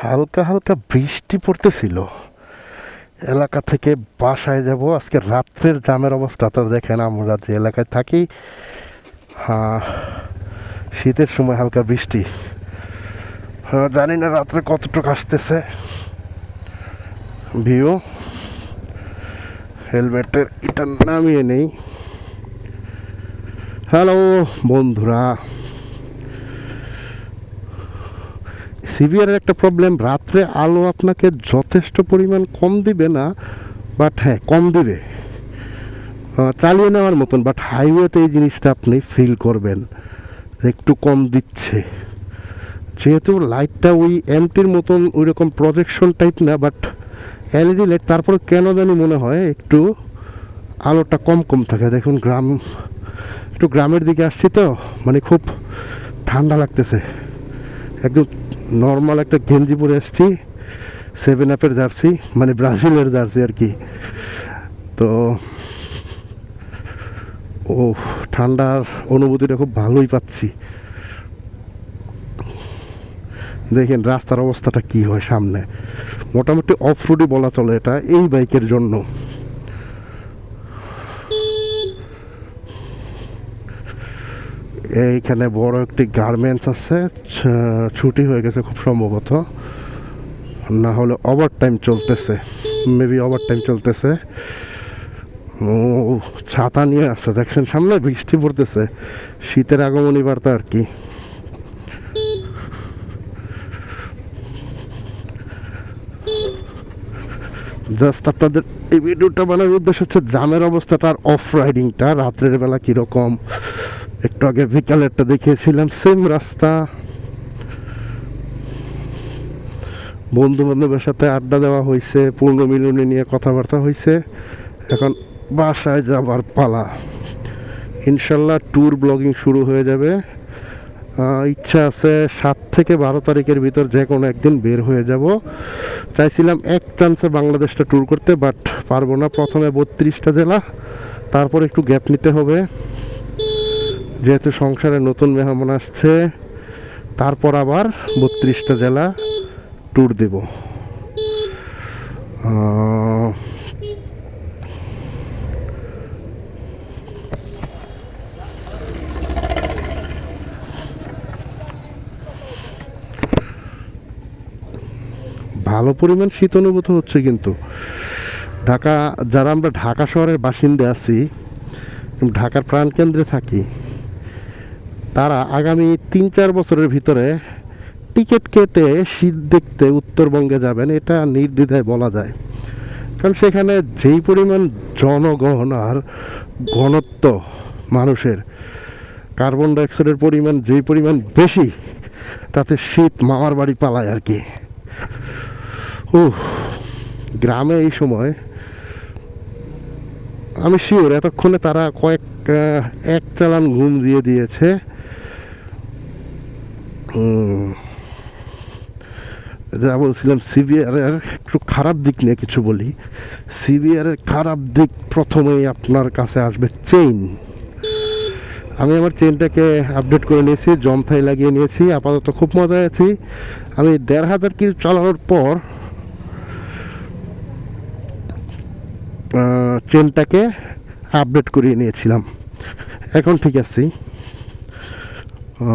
হালকা হালকা বৃষ্টি পড়তেছিল। এলাকা থেকে বাসায় যাব আজকে রাত্রের জামের অবস্থা তো দেখেন। আমরা যে এলাকায় থাকি, হ্যাঁ, শীতের সময় হালকা বৃষ্টি, হ্যাঁ, জানি না রাত্রে কতটুকু আসতেছে ভিউ। হেলমেটের এটা নামিয়ে নেই। হ্যালো বন্ধুরা, সিভিয়ারের একটা প্রবলেম, রাত্রে আলো আপনাকে যথেষ্ট পরিমাণ কম দিবে না, বাট হ্যাঁ কম দিবে, চালিয়ে নেওয়ার মতন, বাট হাইওয়েতে এই জিনিসটা আপনি ফিল করবেন একটু কম দিচ্ছে। যেহেতু লাইটটা ওই এমটির মতন ওই রকম প্রজেকশন টাইপ না, বাট এলইডি লাইট, তারপর কেন জানি মনে হয় একটু আলোটা কম কম থাকে। দেখুন একটু গ্রামের দিকে আসছি তো, মানে খুব ঠান্ডা লাগতেছে। একদম নর্মাল একটা গেঞ্জি পরে আসছি, 7 আপের জার্সি, মানে ব্রাজিলের জার্সি আর কি। তো ও ঠান্ডার অনুভূতিটা খুব ভালোই পাচ্ছি। দেখেন রাস্তার অবস্থাটা কি হয় সামনে, মোটামুটি অফ রোডই বলা চলে এটা এই বাইকের জন্য। এইখানে বড় একটি গার্মেন্টস আছে, ছুটি হয়ে গেছে খুব সম্ভবত, না হলে ওভার টাইম চলতেছে, মেবি ওভার টাইম চলতেছে। ও ছাতা নিয়ে আসছে, দেখছেন সামনে বৃষ্টি পড়তেছে, শীতের আগমনী বার্তা আর কি। জাস্ট আপনাদের এই ভিডিওটা বানানোর উদ্দেশ্য হচ্ছে জামের অবস্থাটা আর অফ রাইডিংটা রাত্রের বেলা কীরকম। একটু আগে বিকালেরটা দেখিয়েছিলাম, সেম রাস্তা, বন্ধু বান্ধবের সাথে আড্ডা দেওয়া হয়েছে, পূর্ণমিলনী নিয়ে কথাবার্তা হয়েছে। এখন বাসায় যাবার পালা। ইনশাল্লাহ ট্যুর ব্লগিং শুরু হয়ে যাবে। ইচ্ছা আছে 7 থেকে 12 তারিখের ভিতর যে কোনো একদিন বের হয়ে যাব। চাইছিলাম এক চান্সে বাংলাদেশটা ট্যুর করতে, বাট পারবো না। প্রথমে 32টা জেলা, তারপর একটু গ্যাপ নিতে হবে, যেহেতু সংসারে নতুন মেহমান আসছে। তারপর আবার 32টা জেলা ট্যুর দেব। ভালো পরিমাণ শীত অনুভূত হচ্ছে কিন্তু ঢাকা, যারা আমরা ঢাকা শহরের বাসিন্দা আছি, ঢাকার প্রাণকেন্দ্রে থাকি, তারা আগামী 3-4 বছরের ভিতরে টিকিট কেটে শীত দেখতে উত্তরবঙ্গে যাবেন, এটা নির্দ্বিধায় বলা যায়। কারণ সেখানে যেই পরিমাণ জনগণ আর ঘনত্ব মানুষের, কার্বন ডাইঅক্সাইডের পরিমাণ যেই পরিমাণ বেশি, তাতে শীত মামার বাড়ি পালায় আর কি। গ্রামে এই সময় আমি শিওর এতক্ষণে তারা এক চালান ঘুম দিয়ে দিয়েছে। যা বলছিলাম সিবিআরের একটু খারাপ দিক নিয়ে কিছু বলি। সিবিআরের খারাপ দিক প্রথমেই আপনার কাছে আসবে চেইন। আমি আমার চেইনটাকে আপডেট করে নিয়েছি, জমথাই লাগিয়ে নিয়েছি, আপাতত খুব মজায় আছি। আমি 1500 কিলো চালানোর পর চেনটাকে আপডেট করিয়ে নিয়েছিলাম, এখন ঠিক আছি।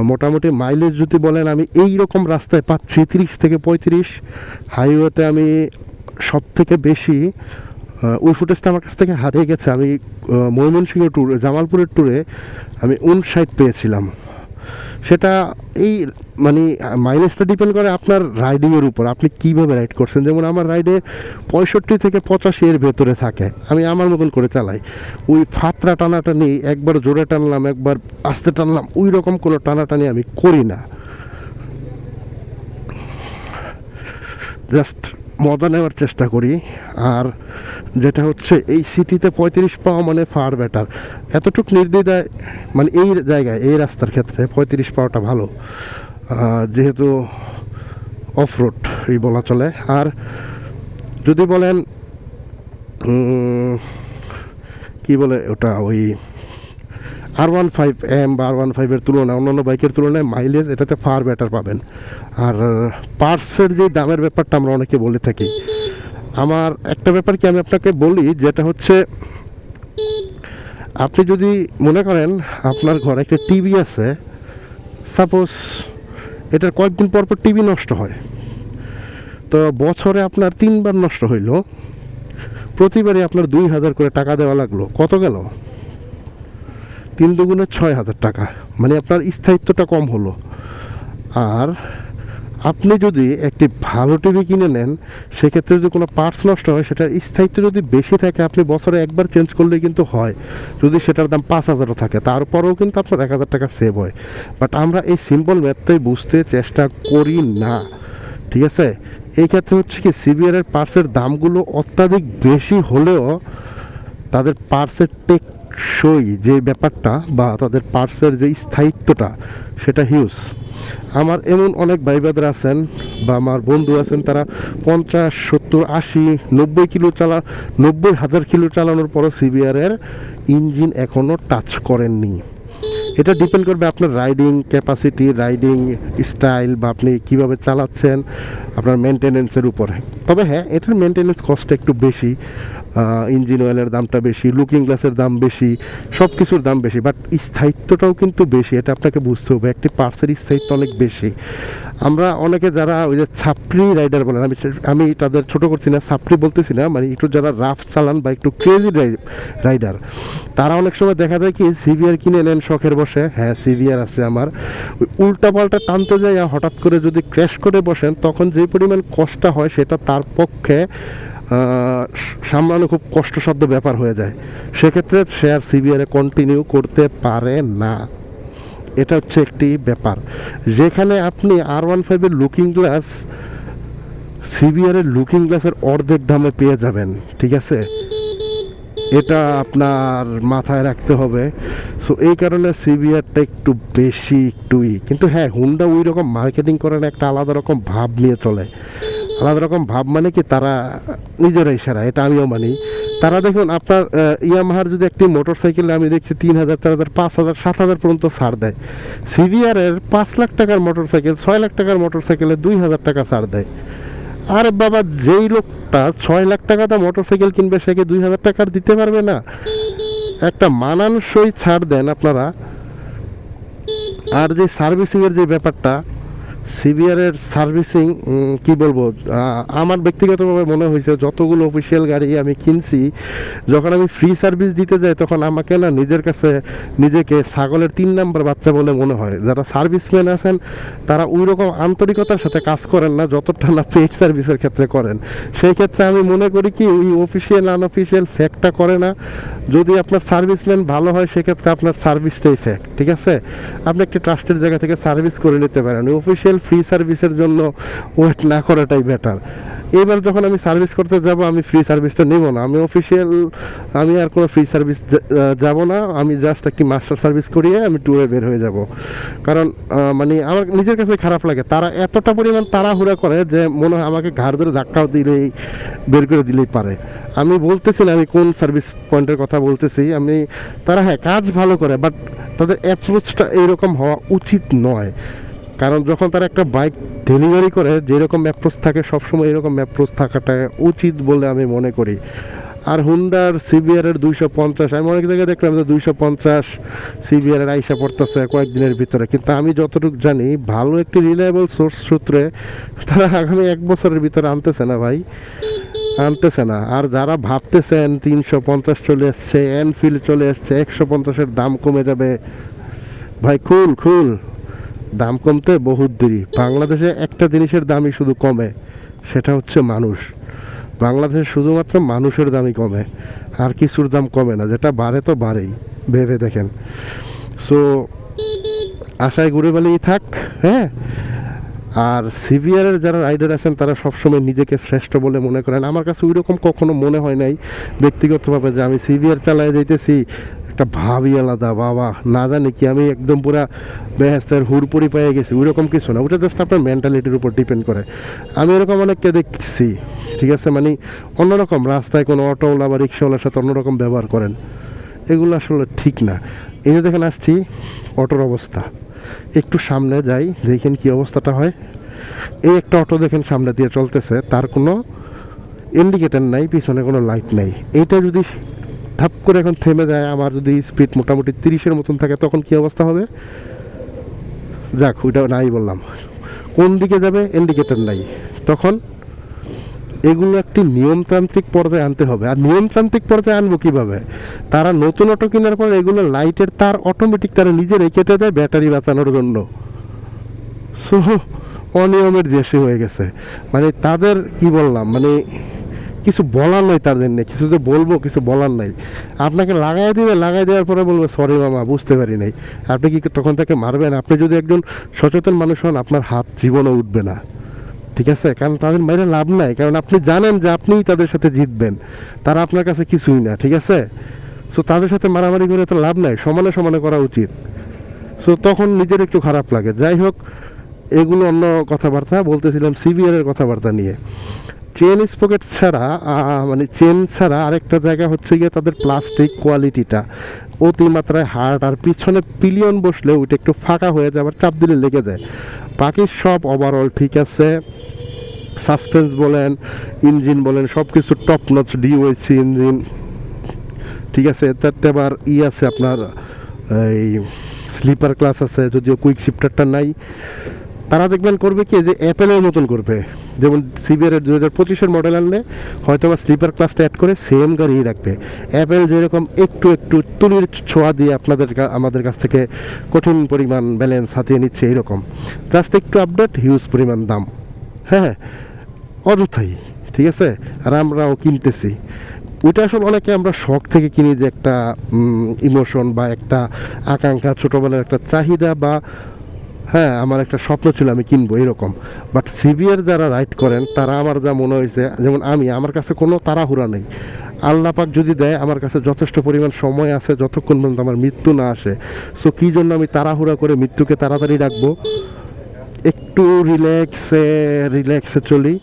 মোটামুটি মাইলেজ যদি বলেন, আমি এই রকম রাস্তায় পাচ্ছি 30 থেকে 35। হাইওয়েতে আমি সব থেকে বেশি, ওই ফুটেজটা আমার কাছ থেকে হারিয়ে গেছে। আমি ময়মনসিংহ ট্যুরে, জামালপুরের ট্যুরে আমি 59 পেয়েছিলাম। সেটা এই মানে মাইলেজটা ডিপেন্ড করে আপনার রাইডিংয়ের উপর, আপনি কীভাবে রাইড করছেন। যেমন আমার রাইডে 65 থেকে 85 এর ভেতরে থাকে, আমি আমার মতন করে চালাই। ওই ফাতরা টানাটানি, একবার জোরে টানলাম একবার আস্তে টানলাম, ওই রকম কোনো টানাটানি আমি করি না। জাস্ট মজা নেওয়ার চেষ্টা করি। আর যেটা হচ্ছে এই সিটিতে 35 পাওয়া মানে ফার বেটার, এতটুক নির্দ্বিধায়, মানে এই জায়গায় এই রাস্তার ক্ষেত্রে 35 পাওয়াটা ভালো, যেহেতু অফ রোড এই বলা চলে। আর যদি বলেন কি বলে ওটা, ওই R15M বা R15-এর তুলনায় অন্যান্য বাইকের তুলনায় মাইলেজ এটাতে ফার বেটার পাবেন। আর পার্টসের যে দামের ব্যাপারটা আমরা অনেকে বলে থাকি, আমার একটা ব্যাপার কি আমি আপনাকে বলি, যেটা হচ্ছে আপনি যদি মনে করেন আপনার ঘরে একটা টিভি আছে, সাপোজ এটার কয়েকদিন পর পর টিভি নষ্ট হয়, তো বছরে আপনার 3বার নষ্ট হইল, প্রতিবারই আপনার 2,000 করে টাকা দেওয়া লাগলো, কত গেল? 3 দুগুণে 6,000 টাকা, মানে আপনার স্থায়িত্বটা কম হলো। আর আপনি যদি একটি ভালো টিভি কিনে নেন, সেক্ষেত্রে যদি কোনো পার্টস নষ্ট হয়, সেটার স্থায়িত্ব যদি বেশি থাকে, আপনি বছরে একবার চেঞ্জ করলে কিন্তু হয়, যদি সেটার দাম 5,000ও থাকে, তারপরেও কিন্তু আপনার 1,000 টাকা সেভ হয়। বাট আমরা এই সিম্পল ম্যাথটাই বুঝতে চেষ্টা করি না, ঠিক আছে? এই ক্ষেত্রে হচ্ছে কি, সিবিআরের পার্টসের দামগুলো অত্যাধিক বেশি হলেও তাদের পার্টসের টেকসই যে ব্যাপারটা বা তাদের পার্টসের যে স্থায়িত্বটা, সেটা হিউজ। আমার এমন অনেক ভাই ব্রাদার আছেন বা আমার বন্ধু আছেন, তারা 50, 70, 80, 90 কিলো 90,000 কিলো চালানোর পরও সিবিআরের ইঞ্জিন এখনও টাচ করেননি। এটা ডিপেন্ড করবে আপনার রাইডিং ক্যাপাসিটি, রাইডিং স্টাইল, বা আপনি কীভাবে চালাচ্ছেন, আপনার মেনটেনেন্সের উপরে। তবে হ্যাঁ, এটার মেনটেনেন্স কস্ট একটু বেশি, ইঞ্জিন অয়েলের দামটা বেশি, লুকিং গ্লাসের দাম বেশি, সব কিছুর দাম বেশি, বাট স্থায়িত্বটাও কিন্তু বেশি, এটা আপনাকে বুঝতে হবে। একটি পার্টসের স্থায়িত্ব অনেক বেশি। আমরা অনেকে যারা ওই যে ছাপড়ি রাইডার বলেন, আমি তাদের ছোটো করছি না, ছাপড়ি বলতেছি না, মানে একটু যারা রাফ চালান বা একটু ক্রেজি রাইডার, তারা অনেক সময় দেখা যায় কি, সিভিআর কিনে নেন শখের বসে, হ্যাঁ সিভিআর আছে আমার, ওই উল্টা পাল্টা টানতে যায় হঠাৎ করে যদি ক্র্যাশ করে বসেন, তখন যে পরিমাণ কষ্ট হয় সেটা তার পক্ষে সামলানো খুব কষ্টসাধ্য ব্যাপার হয়ে যায়। সেক্ষেত্রে সে আর সিবিআরে কন্টিনিউ করতে পারে না। এটা হচ্ছে একটি ব্যাপার, যেখানে আপনি R15-এর লুকিং গ্লাস সিবিআরের লুকিং গ্লাসের অর্ধেক দামে পেয়ে যাবেন, ঠিক আছে? এটা আপনার মাথায় রাখতে হবে। সো এই কারণে সিবিআরটা একটু বেশি কিন্তু হ্যাঁ, হুন্ডা ওই রকম মার্কেটিং করে না, একটা আলাদা রকম ভাব নিয়ে চলে। আলাদা রকম ভাব মানে কি, তারা নিজেরাই সেরা, এটা আমিও মানি। তারা দেখুন, আপনার ইয়ামাহার যদি একটি মোটর সাইকেলে আমি দেখছি 3,000, 4,000, 5,000, 7,000 পর্যন্ত ছাড় দেয়, সিভিআরের 5 লাখ টাকার মোটর সাইকেল, 6 লাখ টাকার মোটর সাইকেলে 2,000 টাকা ছাড় দেয়। আরে বাবা, যেই লোকটা 6 লাখ টাকাটা মোটর সাইকেল কিনবে, সে কি 2,000 টাকার দিতে পারবে না? একটা মানানসই ছাড় দেন আপনারা। আর যে সার্ভিসিংয়ের যে ব্যাপারটা, সিবিআরের সার্ভিসিং কি বলবো, আমার ব্যক্তিগতভাবে মনে হয়েছে যতগুলো অফিসিয়াল গাড়ি আমি কিনছি, যখন আমি ফ্রি সার্ভিস দিতে যাই, তখন আমাকে না নিজের কাছে নিজেকে ছাগলের 3 নাম্বার বাচ্চা বলে মনে হয়। যারা সার্ভিসম্যান আছেন, তারা ওই রকম আন্তরিকতার সাথে কাজ করেন না যতটা না পেইড সার্ভিসের ক্ষেত্রে করেন। সেই ক্ষেত্রে আমি মনে করি কি, ওই অফিসিয়াল আনঅফিসিয়াল ফ্যাক্টটা করে না। যদি আপনার সার্ভিসম্যান ভালো হয়, সেক্ষেত্রে আপনার সার্ভিসটাই ফ্যাক্ট, ঠিক আছে? আপনি একটি ট্রাস্টের জায়গা থেকে সার্ভিস করে নিতে পারেন। অফিসিয়াল ফ্রি সার্ভিসের জন্য ওয়েট না করাটাই বেটার। এবার যখন আমি সার্ভিস করতে যাব, আমি ফ্রি সার্ভিসটা নেব না, আমি আর কোনো ফ্রি সার্ভিস যাব না। আমি জাস্ট একটি মাস্টার সার্ভিস করিয়ে আমি ট্যুরে বের হয়ে যাব। কারণ মানে আমার নিজের কাছে খারাপ লাগে, তারা এতটা পরিমাণ তাড়াহুড়া করে যে মনে হয় আমাকে ঘাড় ধরে ধাক্কাও দিলেই বের করে দিলেই পারে। আমি বলতেছি না আমি কোন সার্ভিস পয়েন্টের কথা বলতেছি, তারা হ্যাঁ কাজ ভালো করে, বাট তাদের অ্যাপ্রোচটা এইরকম হওয়া উচিত নয়। কারণ যখন তারা একটা বাইক ডেলিভারি করে, যেরকম অ্যাপ্রোচ থাকে, সবসময় এরকম অ্যাপ্রোচ থাকাটা উচিত বলে আমি মনে করি। আর হুন্ডার সিবিআরের 250, আমি অনেক জায়গায় দেখলাম যে 250 সিবিআরের আইসা পড়তেছে কয়েকদিনের ভিতরে, কিন্তু আমি যতটুকু জানি, ভালো একটি রিলায়েবল সোর্স সূত্রে তারা আগামী 1 বছরের ভিতরে আনতেছে না ভাই, আনতেছে না। আর যারা ভাবতেছেন 350 চলে এসছে, এনফিল্ড চলে এসছে, 150-এর দাম কমে যাবে, ভাই খুল দাম কমতে বহুত দেরি। বাংলাদেশে একটা জিনিসের দামই শুধু কমে, সেটা হচ্ছে মানুষ। বাংলাদেশে শুধুমাত্র মানুষের দামই কমে, আর কিছুর দাম কমে না, যেটা বাড়ে তো বাড়েই, ভেবে দেখেন। সো আশায় ঘুরে বেলেই থাক, হ্যাঁ। আর সিভিআরের যারা রাইডার আছেন, তারা সবসময় নিজেকে শ্রেষ্ঠ বলে মনে করেন। আমার কাছে ওই রকম কখনো মনে হয় নাই ব্যক্তিগতভাবে যে আমি সিভিআর চালায় যাইতেছি, একটা ভাবই আলাদা, বাবা না জানি কি আমি একদম পুরা বেহেস্তের হুড়পুরি পেয়ে গেছি, ওই রকম কিছু না। ওটা জাস্ট আপনার মেন্টালিটির উপর ডিপেন্ড করে। আমি এরকম অনেককে দেখছি, ঠিক আছে, মানে অন্যরকম রাস্তায় কোনো অটোওয়ালা বা রিক্সাওয়ালার সাথে অন্যরকম ব্যবহার করেন, এগুলো আসলে ঠিক না। এই যে দেখেন আসছি অটোর অবস্থা, একটু সামনে যাই দেখেন কি অবস্থাটা হয়। এই একটা অটো দেখেন সামনে দিয়ে চলতেছে, তার কোনো ইন্ডিকেটার নাই, পিছনে কোনো লাইট নাই। এইটা যদি ধাপ করে এখন থেমে যায়, আমার যদি স্পিড মোটামুটি 30-এর মতন থাকে, তখন কি অবস্থা হবে? যাক, ওইটা নাই বললাম। কোন দিকে যাবে ইন্ডিকেটর নাই, তখন এগুলো একটি নিয়মতান্ত্রিক পর্যায়ে আনতে হবে। আর নিয়মতান্ত্রিক পর্যায়ে আনবো কীভাবে? তারা নতুন অটো কেনার পর এগুলো লাইটের তার অটোমেটিক তারা নিজেরাই কেটে দেয় ব্যাটারি বাঁচানোর জন্য। সো অনিয়মের দেশে হয়ে গেছে। মানে তাদের কি বললাম, মানে কিছু বলার নাই তাদের নেই, কিছু যে বলবো কিছু বলার নাই। আপনাকে লাগাই দিবে, লাগাই দেওয়ার পরে বলবে সরি মামা বুঝতে পারি নাই। আপনি কি তখন তাকে মারবেন? আপনি যদি একজন সচেতন মানুষ হন, আপনার হাত জীবনে উঠবে না, ঠিক আছে? কারণ তাদের মাইরে লাভ নাই, কারণ আপনি জানেন যে আপনিই তাদের সাথে জিতবেন, তারা আপনার কাছে কিছুই না, ঠিক আছে? সো তাদের সাথে মারামারি করে তো লাভ নাই, সমানে সমানে করা উচিত। সো তখন নিজের একটু খারাপ লাগে। যাই হোক, এগুলো অন্য কথাবার্তা। বলতেছিলাম সিবিআরের কথাবার্তা নিয়ে। চেন স্পকেট ছাড়া মানে চেন ছাড়া আরেকটা জায়গা হচ্ছে গিয়ে তাদের প্লাস্টিক কোয়ালিটিটা অতিমাত্রায় হার্ড, আর পিছনে পিলিয়ন বসলে ওইটা একটু ফাঁকা হয়ে যায়, আবার চাপ দিলে লেগে যায়। বাকি সব ওভারঅল ঠিক আছে, সাসপেন্স বলেন, ইঞ্জিন বলেন, সব কিছু টপ নচ ডিওএসি ইঞ্জিন, ঠিক আছে। তাতে আবার আছে আপনার এই স্লিপার ক্লাস আছে, যদিও কুইক শিফটারটা নাই। তারা দেখবেন করবে কি, যে অ্যাপেলের মতন করবে, যেমন সিবিআর 2025-এর মডেল আনলে হয়তো বা স্লিপার ক্লাসটা অ্যাড করে সেম গাড়ি রাখবে। অ্যাপেল যেরকম একটু একটু তুলির ছোঁয়া দিয়ে আমাদের কাছ থেকে কঠিন পরিমাণ ব্যালেন্স হাতিয়ে নিচ্ছে, এইরকম জাস্ট একটু আপডেট, হিউজ পরিমাণ দাম, হ্যাঁ অযথাই, ঠিক আছে। আর আমরাও কিনতেছি ওইটা। আসলে অনেকে আমরা শখ থেকে কিনি, যে একটা ইমোশন বা একটা আকাঙ্ক্ষা, ছোটোবেলার একটা চাহিদা, বা হ্যাঁ আমার একটা স্বপ্ন ছিল আমি কিনবো এরকম। বাট সিবিআর যারা রাইড করেন, তারা আমার যা মনে হয়েছে, যেমন আমার কাছে কোনো তাড়াহুড়া নেই। আল্লাহ পাক যদি দেয়, আমার কাছে যথেষ্ট পরিমাণ সময় আছে, যতক্ষণ পর্যন্ত আমার মৃত্যু না আসে। সো কী জন্য আমি তাড়াহুড়া করে মৃত্যুকে তাড়াতাড়ি রাখবো? একটু রিল্যাক্সে চলি।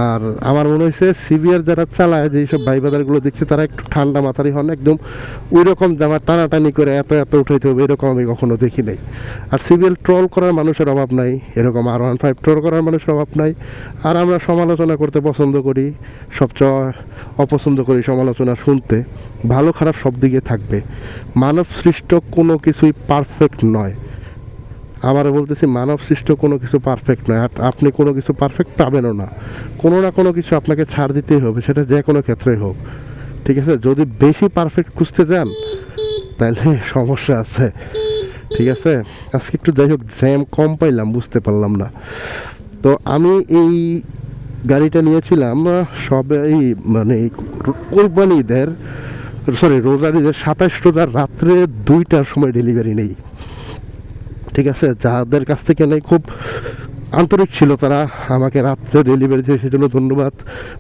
আর আমার মনে হয়েছে সিবিআর যারা চালায়, যেসব ভাই বাজারগুলো দেখছি, তারা একটু ঠান্ডা মাথারই হন, একদম ওই রকম জামা টানাটানি করে এত এত উঠাইতে হবে এরকম আমি কখনো দেখি নাই। আর সিবিআর ট্রল করার মানুষের অভাব নাই, এরকম R15 ট্রল করার মানুষের অভাব নাই। আর আমরা সমালোচনা করতে পছন্দ করি, সবচেয়ে অপছন্দ করি সমালোচনা শুনতে। ভালো খারাপ সব দিকে থাকবে, মানব সৃষ্ট কোনো কিছুই পারফেক্ট নয়। আবারও বলতেছি, মানব সৃষ্ট কোনো কিছু পারফেক্ট নয়, আর আপনি কোনো কিছু পারফেক্ট পাবেনও না। কোনো না কোনো কিছু আপনাকে ছাড় দিতেই হবে, সেটা যে কোনো ক্ষেত্রেই হোক, ঠিক আছে। যদি বেশি পারফেক্ট খুঁজতে যান, তাহলে সমস্যা আছে, ঠিক আছে। আজকে একটু যাই হোক জ্যাম কম পাইলাম, বুঝতে পারলাম না। তো আমি এই গাড়িটা নিয়েছিলাম সবাই মানে কোরবানি ঈদের রোজার ঈদের 27 রোজার রাত্রে 2টার সময় ডেলিভারি নেই, ঠিক আছে। যাদের কাছ থেকে নেই খুব আন্তরিক ছিল, তারা আমাকে রাত্রে ডেলিভারি দিয়ে, সেজন্য ধন্যবাদ।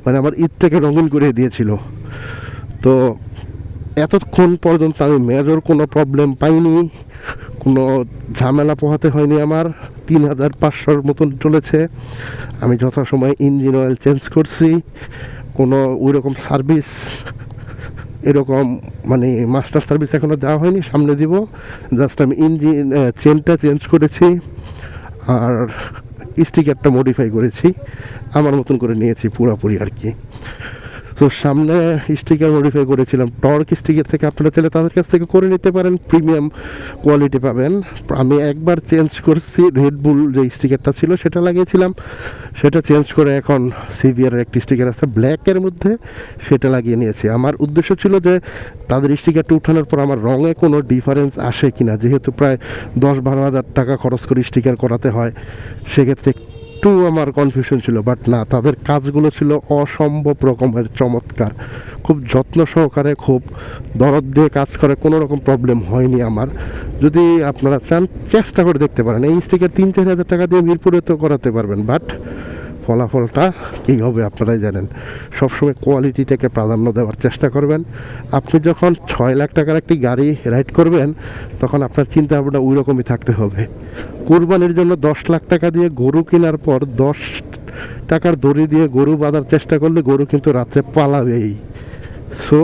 মানে আমার ঈদটাকে রঙিন করে দিয়েছিল। তো এতক্ষণ পর্যন্ত আমি মেজর কোনো প্রবলেম পাইনি, কোনো ঝামেলা পোহাতে হয়নি আমার। 3500-র মতন চলেছে। আমি যথাসময়ে ইঞ্জিন অয়েল চেঞ্জ করছি, কোনো ওই রকম সার্ভিস এরকম মানে মাস্টার সার্ভিস এখনও দেওয়া হয়নি, সামনে দিব। জাস্ট আমি ইঞ্জিন চেনটা চেঞ্জ করেছি, আর স্টিকারটা মডিফাই করেছি, আমার মতন করে নিয়েছি পুরোপুরি আর কি। তো সামনে স্টিকার মডিফাই করেছিলাম টর্ক স্টিকার থেকে, আপনারা চাইলে তাদের কাছ থেকে করে নিতে পারেন, প্রিমিয়াম কোয়ালিটি পাবেন। আমি একবার চেঞ্জ করছি, রেডবুল যে স্টিকারটা ছিল সেটা লাগিয়েছিলাম, সেটা চেঞ্জ করে এখন সিভিয়ারের একটি স্টিকার আছে ব্ল্যাকের মধ্যে, সেটা লাগিয়ে নিয়েছি। আমার উদ্দেশ্য ছিল যে তাদের স্টিকারটা উঠানোর পর আমার রঙে কোনো ডিফারেন্স আসে কিনা, যেহেতু প্রায় 10-12 হাজার টাকা খরচ করে স্টিকার করাতে হয়, সেক্ষেত্রে একটু আমার কনফিউশন ছিল। বাট না, তাদের কাজগুলো ছিল অসম্ভব রকমের চমৎকার, খুব যত্ন সহকারে, খুব দরদ দিয়ে কাজ করে, কোনো রকম প্রবলেম হয়নি আমার। যদি আপনারা চান চেষ্টা করে দেখতে পারেন, এই স্টিকার 3-4 হাজার টাকা দিয়ে মিরপুরে তো করাতে পারবেন, বাট ফলাফলটা কী হবে আপনারাই জানেন। সবসময় কোয়ালিটিটাকে প্রাধান্য দেওয়ার চেষ্টা করবেন। আপনি যখন 6 লাখ টাকার একটি গাড়ি রাইড করবেন, তখন আপনার চিন্তা ভাবনা ওই রকমই থাকতে হবে। কুরবানির জন্য 10 লাখ টাকা দিয়ে গরু কেনার পর 10 টাকার দড়ি দিয়ে গরু বাঁধার চেষ্টা করলে গরু কিন্তু রাত্রে পালাবেই। সো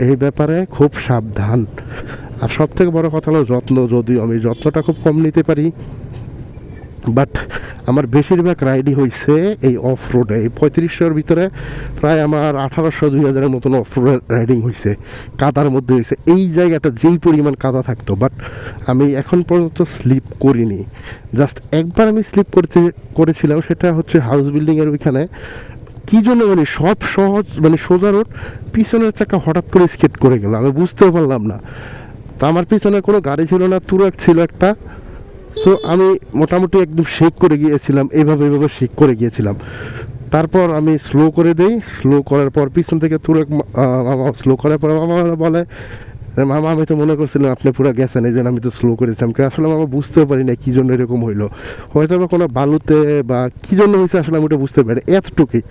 এই ব্যাপারে খুব সাবধান। আর সব থেকে বড় কথা হলো যত্ন, যদিও আমি যত্নটা খুব কম নিতে পারি, বাট আমার বেশিরভাগ রাইডই হয়েছে এই অফ রোডে। এই 3500-এর ভিতরে প্রায় আমার 1800-2000-এর মতন অফ রোড রাইডিং হয়েছে, কাদার মধ্যে হয়েছে। এই জায়গাটা যেই পরিমাণ কাদা থাকতো, বাট আমি এখন পর্যন্ত স্লিপ করিনি। জাস্ট একবার আমি স্লিপ করেছিলাম, সেটা হচ্ছে হাউস বিল্ডিংয়ের ওইখানে। কী জন্য মানে সব সহজ মানে সোজা রোড, পিছনের চাকা হঠাৎ করে স্কেট করে গেল, আমি বুঝতেও পারলাম না। তো আমার পিছনে কোনো গাড়ি ছিল না, তুরাগ ছিল একটা। তো আমি মোটামুটি একদম শেক করে গিয়েছিলাম, এইভাবে শেক করে গিয়েছিলাম। তারপর আমি স্লো করে দেই, স্লো করার পর পিছন থেকে তুরাগ মামা স্লো করার পর মামা বলে, মামা আমি তো মনে করছিলাম আপনি পুরো গেছেন, এই জন্য আমি তো স্লো করেছিলাম। আসলে মামা বুঝতেও পারি না কী জন্য এরকম হইলো, হয়তো বা কোনো বালুতে বা কী জন্য হয়েছে আসলে আমি ওটা বুঝতে পারি এতটুকুই।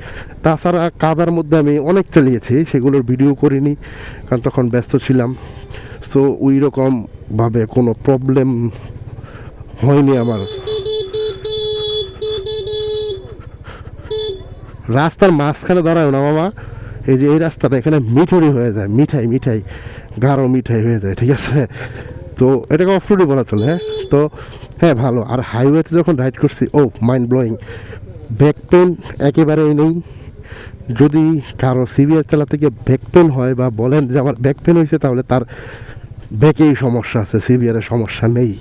তাছাড়া কাদার মধ্যে আমি অনেক চালিয়েছি, সেগুলোর ভিডিও করিনি কারণ তখন ব্যস্ত ছিলাম। সো ওই রকমভাবে কোনো প্রবলেম হয়নি আমার। রাস্তার মাঝখানে দাঁড়ায় না মামা, এই যে এই রাস্তাটা এখানে মিঠুরি হয়ে যায়, মিঠাই গাঢ় মিঠাই হয়ে যায়, ঠিক আছে। তো এটাকে অফ রোডই বলা চলে। হ্যাঁ, তো হ্যাঁ ভালো। আর হাইওয়েতে যখন রাইড করছি, ও মাইন্ড ব্লোয়িং, ব্যাক পেন একেবারেই নেই। যদি কারো সিভিয়ার চালাতে গিয়ে ব্যাক পেন হয় বা বলেন যে আমার ব্যাক পেন হয়েছে, তাহলে তার ব্যাকেই সমস্যা আছে, সিভিয়ারের সমস্যা নেই,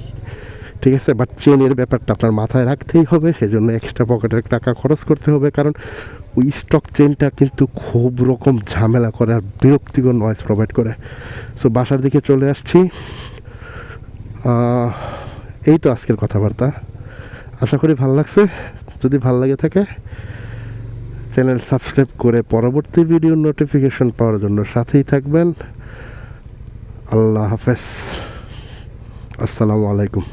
ঠিক আছে। বাট চেনের ব্যাপারটা আপনার মাথায় রাখতেই হবে, সেজন্য এক্সট্রা পকেটের টাকা খরচ করতে হবে, কারণ ওই স্টক চেনটা কিন্তু খুব রকম ঝামেলা করে আর বিরক্তিকর নয়েজ প্রোভাইড করে। সো বাসার দিকে চলে আসছি। এই তো আজকের কথাবার্তা, আশা করি ভালো লাগছে। যদি ভালো লাগে থাকে চ্যানেল সাবস্ক্রাইব করে পরবর্তী ভিডিওর নোটিফিকেশন পাওয়ার জন্য সাথেই থাকবেন। আল্লাহ হাফেজ, আসসালামু আলাইকুম।